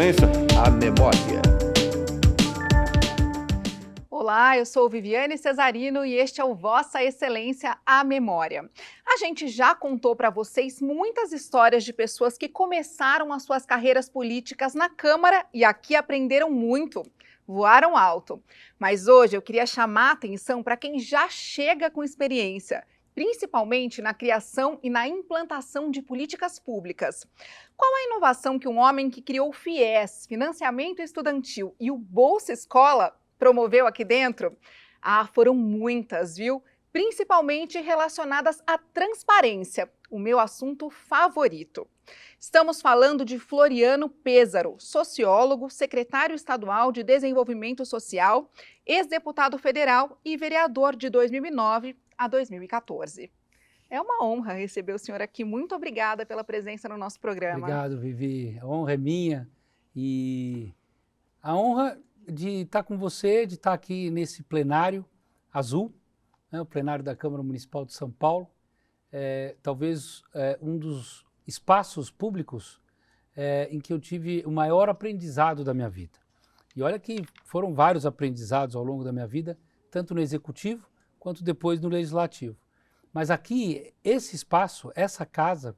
Excelência, a memória. Olá, eu sou Viviane Cesarino e este é o Vossa Excelência, a Memória. A gente já contou para vocês muitas histórias de pessoas que começaram as suas carreiras políticas na Câmara e aqui aprenderam muito, voaram alto. Mas hoje eu queria chamar a atenção para quem já chega com experiência, principalmente na criação e na implantação de políticas públicas. Qual a inovação que um homem que criou o FIES, Financiamento Estudantil, e o Bolsa Escola promoveu aqui dentro? Ah, foram muitas, viu? Principalmente relacionadas à transparência, o meu assunto favorito. Estamos falando de Floriano Pêssaro, sociólogo, secretário estadual de Desenvolvimento Social, ex-deputado federal e vereador de 2009 a 2014. É uma honra receber o senhor aqui. Muito obrigada pela presença no nosso programa. Obrigado, Vivi. A honra é minha e a honra de estar com você, de estar aqui nesse plenário azul, né, o plenário da Câmara Municipal de São Paulo, talvez um dos espaços públicos em que eu tive o maior aprendizado da minha vida. E olha que foram vários aprendizados ao longo da minha vida, tanto no Executivo quanto depois no Legislativo. Mas aqui, esse espaço, essa casa,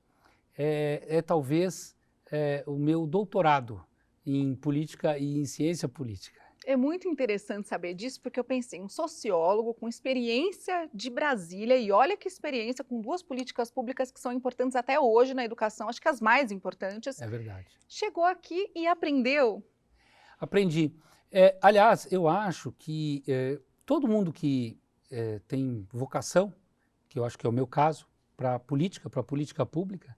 talvez o meu doutorado em política e em ciência política. É muito interessante saber disso, porque eu pensei, um sociólogo com experiência de Brasília, e olha que experiência com duas políticas públicas que são importantes até hoje na educação, acho que as mais importantes. É verdade. Chegou aqui e aprendeu. Aprendi. Aliás, eu acho que todo mundo que tem vocação, que eu acho que é o meu caso, para a política pública,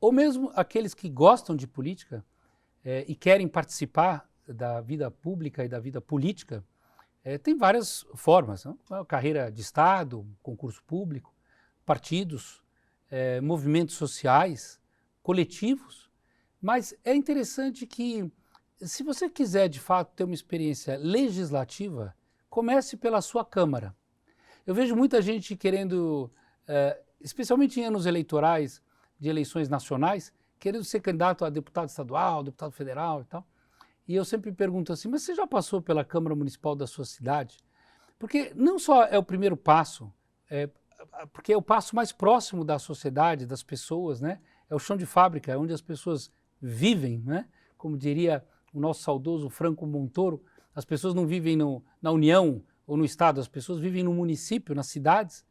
ou mesmo aqueles que gostam de política e querem participar da vida pública e da vida política, tem várias formas, não? Carreira de Estado, concurso público, partidos, movimentos sociais, coletivos, mas é interessante que, se você quiser de fato ter uma experiência legislativa, comece pela sua Câmara. Eu vejo muita gente querendo, especialmente em anos eleitorais, de eleições nacionais, querendo ser candidato a deputado estadual, deputado federal e tal. E eu sempre pergunto assim, mas você já passou pela Câmara Municipal da sua cidade? Porque não só é o primeiro passo, porque é o passo mais próximo da sociedade, das pessoas, né? É o chão de fábrica, é onde as pessoas vivem, né? Como diria o nosso saudoso Franco Montoro, as pessoas não vivem na União ou no Estado, as pessoas vivem no município, nas cidades.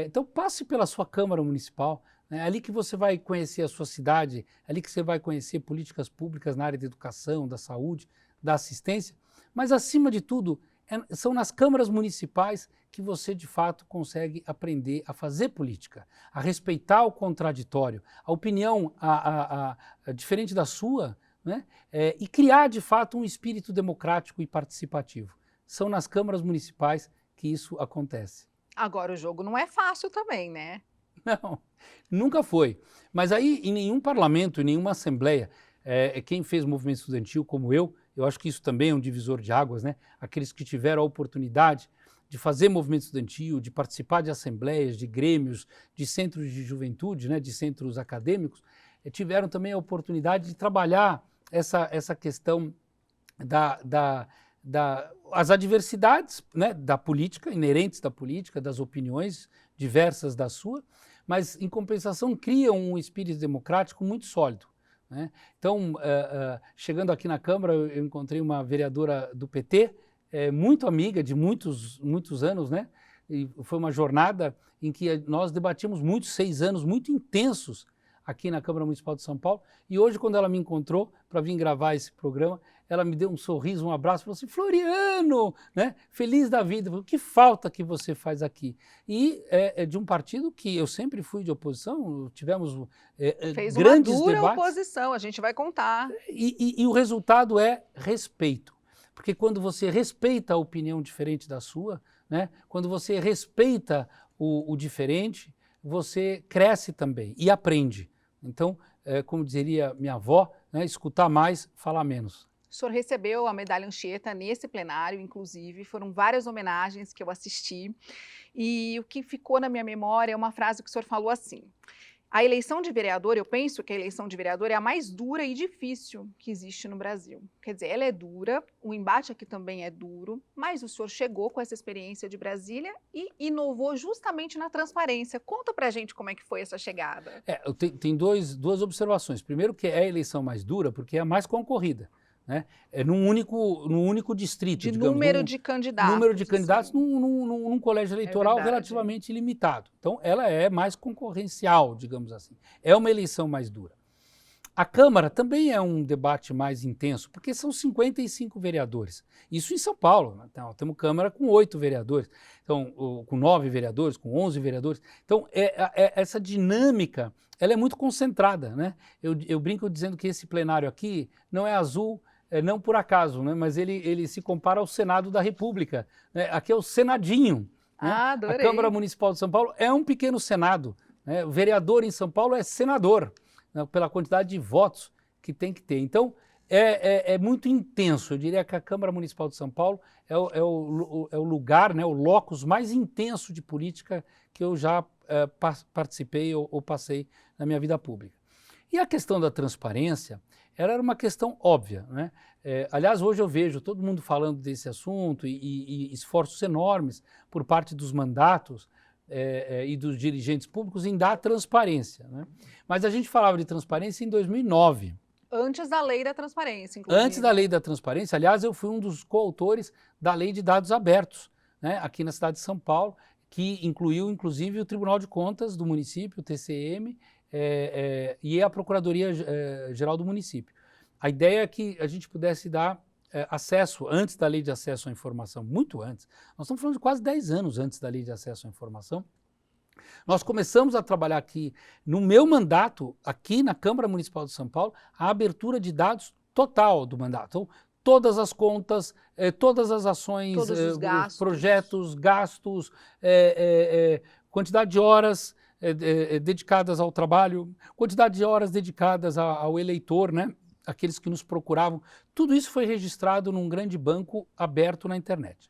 Então passe pela sua Câmara Municipal, é ali que você vai conhecer a sua cidade, é ali que você vai conhecer políticas públicas na área da educação, da saúde, da assistência, mas acima de tudo, são nas câmaras municipais que você de fato consegue aprender a fazer política, a respeitar o contraditório, a opinião diferente da sua, né? E criar de fato um espírito democrático e participativo. São nas câmaras municipais que isso acontece. Agora o jogo não é fácil também, né? Não, nunca foi. Mas aí em nenhum parlamento, em nenhuma assembleia, quem fez movimento estudantil como eu acho que isso também é um divisor de águas, né? Aqueles que tiveram a oportunidade de fazer movimento estudantil, de participar de assembleias, de grêmios, de centros de juventude, né? De centros acadêmicos, tiveram também a oportunidade de trabalhar essa questão as adversidades, né, da política, inerentes da política, das opiniões diversas da sua, mas, em compensação, criam um espírito democrático muito sólido, né? Então, chegando aqui na Câmara, eu encontrei uma vereadora do PT, muito amiga de muitos anos, né? E foi uma jornada em que nós debatimos 6 anos muito intensos aqui na Câmara Municipal de São Paulo, e hoje, quando ela me encontrou para vir gravar esse programa, ela me deu um sorriso, um abraço, falou assim, Floriano, né? Feliz da vida, que falta que você faz aqui. E é de um partido que eu sempre fui de oposição, tivemos Fez grandes uma dura debates. oposição, a gente vai contar. E o resultado é respeito, porque quando você respeita a opinião diferente da sua, né? Quando você respeita o diferente, você cresce também e aprende. Então, como diria minha avó, né, escutar mais, falar menos. O senhor recebeu a medalha Anchieta nesse plenário, inclusive, foram várias homenagens que eu assisti, e o que ficou na minha memória é uma frase que o senhor falou assim, A eleição de vereador, eu penso que a eleição de vereador é a mais dura e difícil que existe no Brasil. Quer dizer, ela é dura, o embate aqui também é duro, mas o senhor chegou com essa experiência de Brasília e inovou justamente na transparência. Conta pra gente como é que foi essa chegada. Tem duas observações. Primeiro que é a eleição mais dura, porque é a mais concorrida, né? É num único distrito, De digamos. número de candidatos. Número de candidatos assim. num colégio eleitoral verdade. relativamente limitado. Então, ela é mais concorrencial, digamos assim. É uma eleição mais dura. A Câmara também é um debate mais intenso, porque são 55 vereadores. Isso em São Paulo. Né? Então, temos Câmara com 8 vereadores, então, com 9 vereadores, com 11 vereadores. Então, essa dinâmica ela é muito concentrada. Né? Eu brinco dizendo que esse plenário aqui não é azul, não por acaso, né? Mas ele se compara ao Senado da República. Né? Aqui é o Senadinho. Né? Ah, adorei. A Câmara Municipal de São Paulo é um pequeno Senado. Né? O vereador em São Paulo é senador, né? Pela quantidade de votos que tem que ter. Então, é muito intenso. Eu diria que a Câmara Municipal de São Paulo é o lugar, né? O locus mais intenso de política que eu já participei ou passei na minha vida pública. E a questão da transparência, ela era uma questão óbvia. Né? Aliás, hoje eu vejo todo mundo falando desse assunto e esforços enormes por parte dos mandatos e dos dirigentes públicos em dar transparência. Né? Mas a gente falava de transparência em 2009. Antes da lei da transparência, inclusive. Antes da lei da transparência, aliás, eu fui um dos coautores da lei de dados abertos, né? Aqui na cidade de São Paulo, que incluiu, inclusive, o Tribunal de Contas do município, o TCM, e a Procuradoria-Geral do município. A ideia é que a gente pudesse dar acesso, antes da lei de acesso à informação, muito antes, nós estamos falando de quase 10 anos antes da lei de acesso à informação, nós começamos a trabalhar aqui, no meu mandato, aqui na Câmara Municipal de São Paulo, a abertura de dados total do mandato. Então, todas as contas, todas as ações, todos os gastos. projetos, gastos, quantidade de horas dedicadas ao trabalho, quantidade de horas dedicadas ao eleitor, né? Aqueles que nos procuravam. Tudo isso foi registrado num grande banco aberto na internet.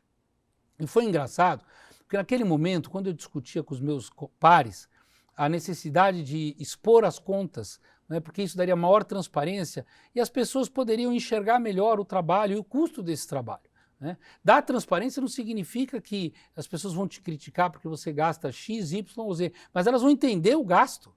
E foi engraçado, porque naquele momento, quando eu discutia com os meus pares a necessidade de expor as contas, né, porque isso daria maior transparência e as pessoas poderiam enxergar melhor o trabalho e o custo desse trabalho. Né? Dar transparência não significa que as pessoas vão te criticar porque você gasta X, Y ou Z, mas elas vão entender o gasto.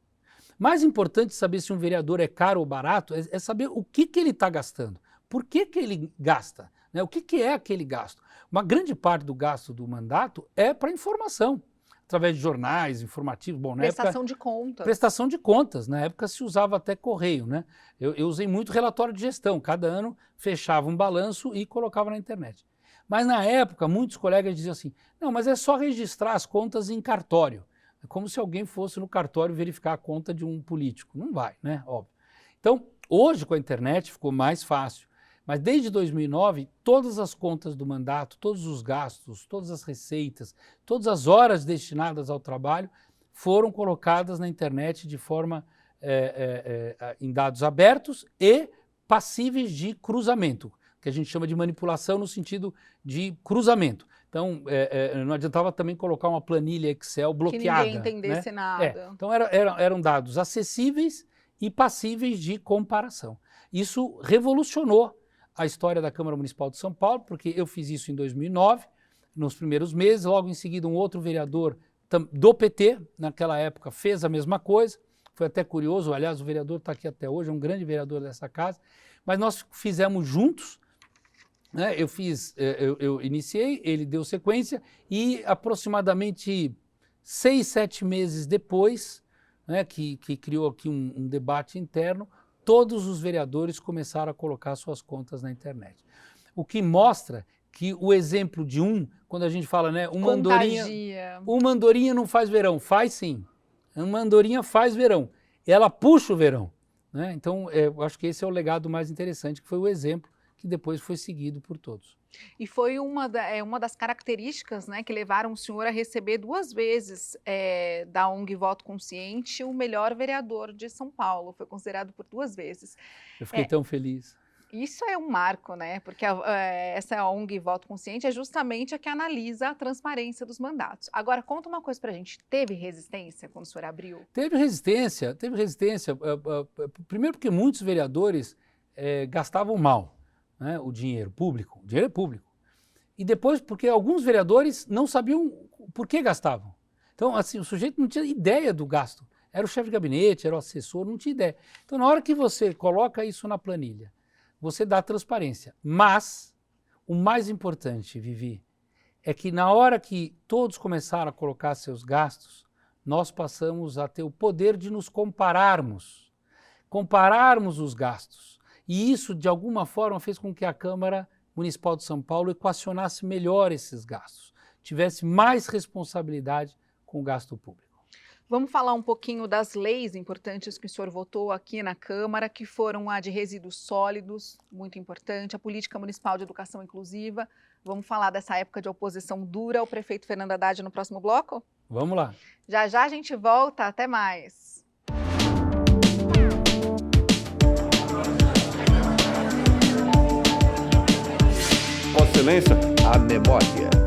Mais importante saber se um vereador é caro ou barato é saber o que ele está gastando, por que ele gasta, né? O que é aquele gasto. Uma grande parte do gasto do mandato é para informação, através de jornais, informativos. Bom, na prestação época, de contas. Prestação de contas. Na época se usava até correio. Né? Eu usei muito relatório de gestão. Cada ano fechava um balanço e colocava na internet. Mas na época muitos colegas diziam assim, não, mas é só registrar as contas em cartório. É como se alguém fosse no cartório verificar a conta de um político. Não vai, né? Óbvio. Então, hoje com a internet ficou mais fácil. Mas desde 2009, todas as contas do mandato, todos os gastos, todas as receitas, todas as horas destinadas ao trabalho foram colocadas na internet de forma em dados abertos e passíveis de cruzamento, que a gente chama de manipulação no sentido de cruzamento. Então, não adiantava também colocar uma planilha Excel bloqueada. Que ninguém entendesse nada. Então, eram dados acessíveis e passíveis de comparação. Isso revolucionou a história da Câmara Municipal de São Paulo, porque eu fiz isso em 2009, nos primeiros meses, logo em seguida um outro vereador do PT, naquela época, fez a mesma coisa, foi até curioso, aliás, o vereador está aqui até hoje, é um grande vereador dessa casa, mas nós fizemos juntos, né? Eu iniciei, ele deu sequência, e aproximadamente 6, 7 meses depois, né, que criou aqui um debate interno, todos os vereadores começaram a colocar suas contas na internet. O que mostra que o exemplo de quando a gente fala, né, uma andorinha não faz verão, faz sim. Uma andorinha faz verão, ela puxa o verão. Né? Então, eu acho que esse é o legado mais interessante, que foi o exemplo que depois foi seguido por todos. E foi uma das características, né, que levaram o senhor a receber 2 vezes da ONG Voto Consciente o melhor vereador de São Paulo. Foi considerado por 2 vezes. Eu fiquei tão feliz. Isso é um marco, né? Porque essa ONG Voto Consciente é justamente a que analisa a transparência dos mandatos. Agora, conta uma coisa pra gente. Teve resistência quando o senhor abriu? Teve resistência. Primeiro porque muitos vereadores gastavam mal, né, o dinheiro público. O dinheiro é público. E depois porque alguns vereadores não sabiam por que gastavam. Então, assim, o sujeito não tinha ideia do gasto. Era o chefe de gabinete, era o assessor, não tinha ideia. Então, na hora que você coloca isso na planilha, você dá transparência. Mas, o mais importante, Vivi, é que na hora que todos começaram a colocar seus gastos, nós passamos a ter o poder de nos compararmos os gastos. E isso, de alguma forma, fez com que a Câmara Municipal de São Paulo equacionasse melhor esses gastos, tivesse mais responsabilidade com o gasto público. Vamos falar um pouquinho das leis importantes que o senhor votou aqui na Câmara, que foram a de resíduos sólidos, muito importante, a Política Municipal de Educação Inclusiva. Vamos falar dessa época de oposição dura ao prefeito Fernando Haddad no próximo bloco? Vamos lá. Já já a gente volta, até mais. Vossa Excelência, a memória.